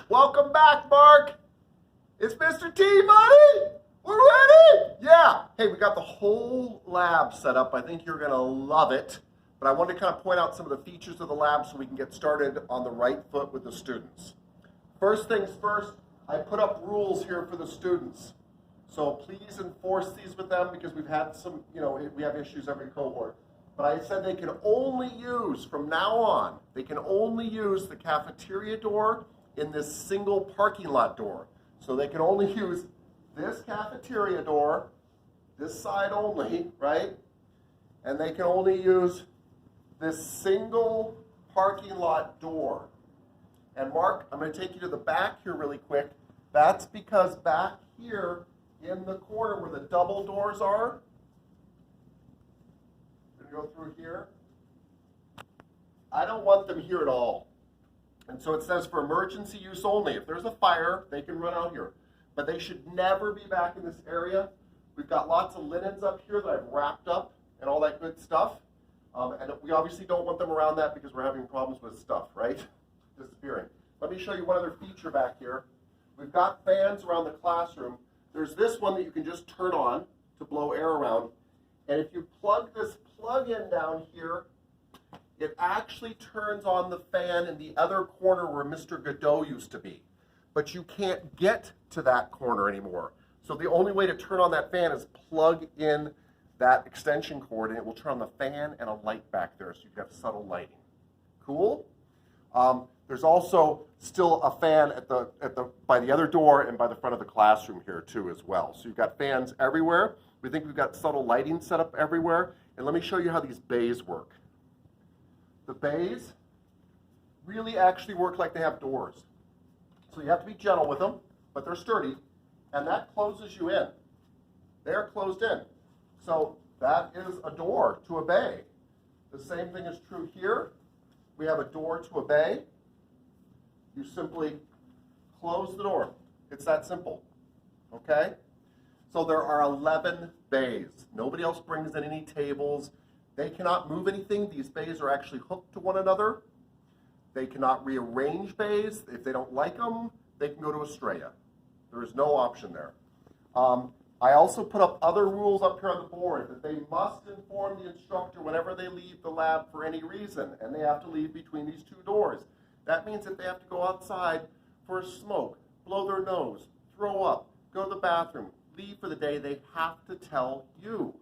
Welcome back, Mark. It's Mr. T, buddy. We're ready. Yeah. Hey, we got the whole lab set up. I think you're going to love it. But I wanted to kind of point out some of the features of the lab so we can get started on the right foot with the students. First things first, I put up rules here for the students. So please enforce these with them because we've had some, we have issues every cohort. But I said they can only use, from now on, they can only use the cafeteria door in this single parking lot door. So they can only use this cafeteria door, this side only, right? And they can only use this single parking lot door. And Mark, I'm going to take you to the back here really quick. That's because back here in the corner where the double doors are, go through here. I don't want them here at all. And so it says for emergency use only. If there's a fire, they can run out here. But they should never be back in this area. We've got lots of linens up here that I've wrapped up and all that good stuff. And we obviously don't want them around that because we're having problems with stuff, right? Disappearing. Let me show you one other feature back here. We've got fans around the classroom. There's this one that you can just turn on to blow air around. And if you plug this plug-in down here, it actually turns on the fan in the other corner where Mr. Godot used to be. But you can't get to that corner anymore. So the only way to turn on that fan is plug in that extension cord, and it will turn on the fan and a light back there, so you've got subtle lighting. Cool? There's also still a fan by the other door and by the front of the classroom here too as well. So you've got fans everywhere. We think we've got subtle lighting set up everywhere. And let me show you how these bays work. The bays really actually work like they have doors. So you have to be gentle with them, but they're sturdy, and that closes you in. They're closed in. So that is a door to a bay. The same thing is true here. We have a door to a bay. You simply close the door. It's that simple, okay? So there are 11 bays. Nobody else brings in any tables. They cannot move anything. These bays are actually hooked to one another. They cannot rearrange bays. If they don't like them, they can go to Estrella. There is no option there. I also put up other rules up here on the board that they must inform the instructor whenever they leave the lab for any reason, and they have to leave between these two doors. That means if they have to go outside for a smoke, blow their nose, throw up, go to the bathroom, leave for the day, they have to tell you,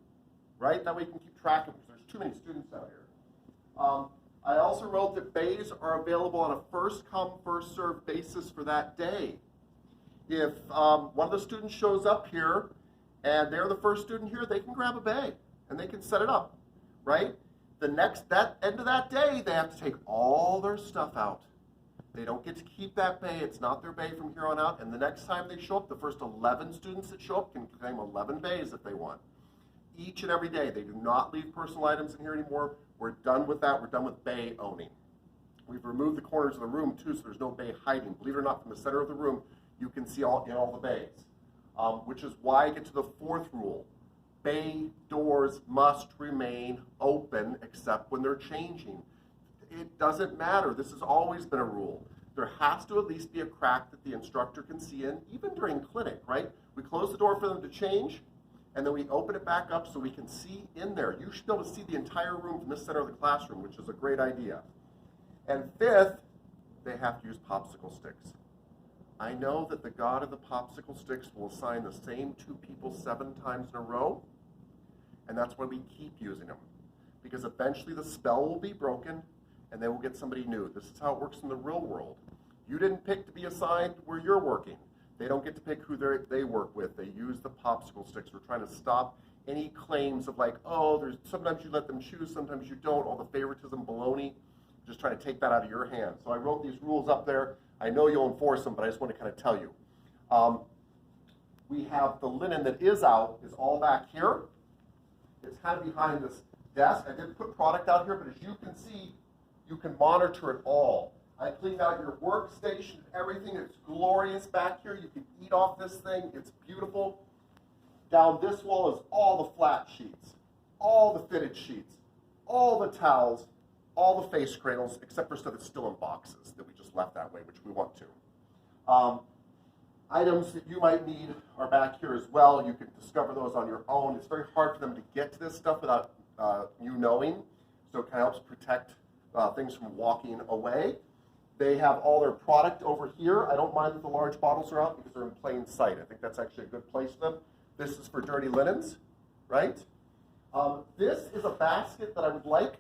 right? That way you can keep track of them because there's too many students out here. I also wrote that bays are available on a first come, first served basis for that day. If one of the students shows up here and they're the first student here, they can grab a bay and they can set it up, right? That end of that day, they have to take all their stuff out. They don't get to keep that bay. It's not their bay from here on out. And the next time they show up, the first 11 students that show up can claim 11 bays if they want. Each and every day, they do not leave personal items in here anymore. We're done with that. We're done with bay owning. We've removed the corners of the room, too, so there's no bay hiding. Believe it or not, from the center of the room, you can see all the bays, which is why I get to the fourth rule. Bay doors must remain open except when they're changing. It doesn't matter. This has always been a rule. There has to at least be a crack that the instructor can see in, even during clinic, right? We close the door for them to change, and then we open it back up so we can see in there. You should be able to see the entire room from the center of the classroom, which is a great idea. And fifth, they have to use popsicle sticks. I know that the God of the popsicle sticks will assign the same two people 7 times in a row, and that's why we keep using them. Because eventually the spell will be broken, and they will get somebody new. This is how it works in the real world. You didn't pick to be assigned where you're working. They don't get to pick who they work with. They use the popsicle sticks. We're trying to stop any claims of like, oh, sometimes you let them choose, sometimes you don't, all the favoritism baloney. Just trying to take that out of your hands. So I wrote these rules up there. I know you'll enforce them, but I just want to kind of tell you. We have the linen that is out is all back here. It's kind of behind this desk. I did put product out here, but as you can see, you can monitor it all. I cleaned out your workstation, everything. It's glorious back here. You can eat off this thing. It's beautiful. Down this wall is all the flat sheets, all the fitted sheets, all the towels, all the face cradles, except for stuff that's still in boxes that we just left that way, which we want to. Items that you might need are back here as well. You can discover those on your own. It's very hard for them to get to this stuff without you knowing, so it kind of helps protect things from walking away. They have all their product over here. I don't mind that the large bottles are out because they're in plain sight. I think that's actually a good place for them. This is for dirty linens, right? This is a basket that I would like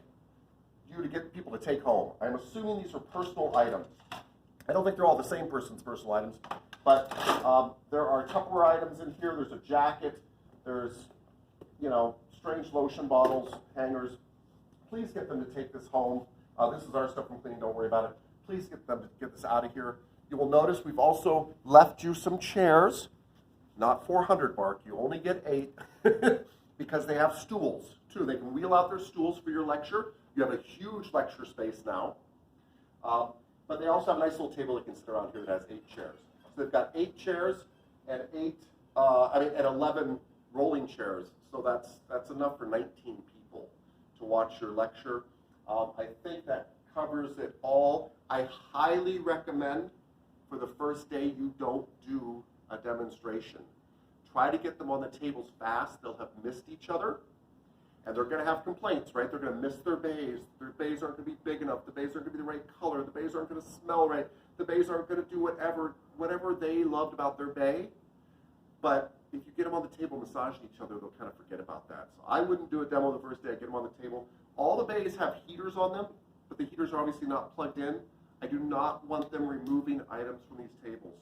you to get people to take home. I'm assuming these are personal items. I don't think they're all the same person's personal items, but there are Tupperware items in here. There's a jacket. There's, strange lotion bottles, hangers. Please get them to take this home. This is our stuff from cleaning. Don't worry about it. Please get them to get this out of here. You will notice we've also left you some chairs. Not 400, Mark. You only get 8 because they have stools, too. They can wheel out their stools for your lecture. You have a huge lecture space now. But they also have a nice little table that can sit around here that has 8 chairs. So they've got 8 chairs and 11 rolling chairs. So that's enough for 19 people to watch your lecture. I think that covers it all. I highly recommend for the first day you don't do a demonstration. Try to get them on the tables fast. They'll have missed each other. And they're going to have complaints, right? They're going to miss their bays. Their bays aren't going to be big enough. The bays aren't going to be the right color. The bays aren't going to smell right. The bays aren't going to do whatever they loved about their bay. But if you get them on the table massaging each other, they'll kind of forget about that. So I wouldn't do a demo the first day. I'd get them on the table. All the bays have heaters on them, but the heaters are obviously not plugged in. I do not want them removing items from these tables.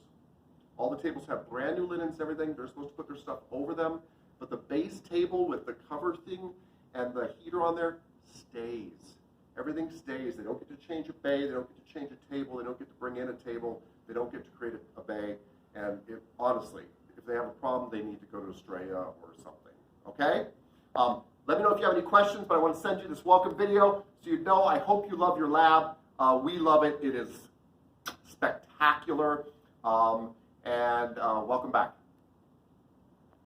All the tables have brand new linens, everything. They're supposed to put their stuff over them. But the base table with the cover thing and the heater on there stays. Everything stays. They don't get to change a bay. They don't get to change a table. They don't get to bring in a table. They don't get to create a bay. And honestly, if they have a problem, they need to go to Estrella or something. Okay? Let me know if you have any questions, but I want to send you this welcome video so you know I hope you love your lab. We love it. It is spectacular. And welcome back.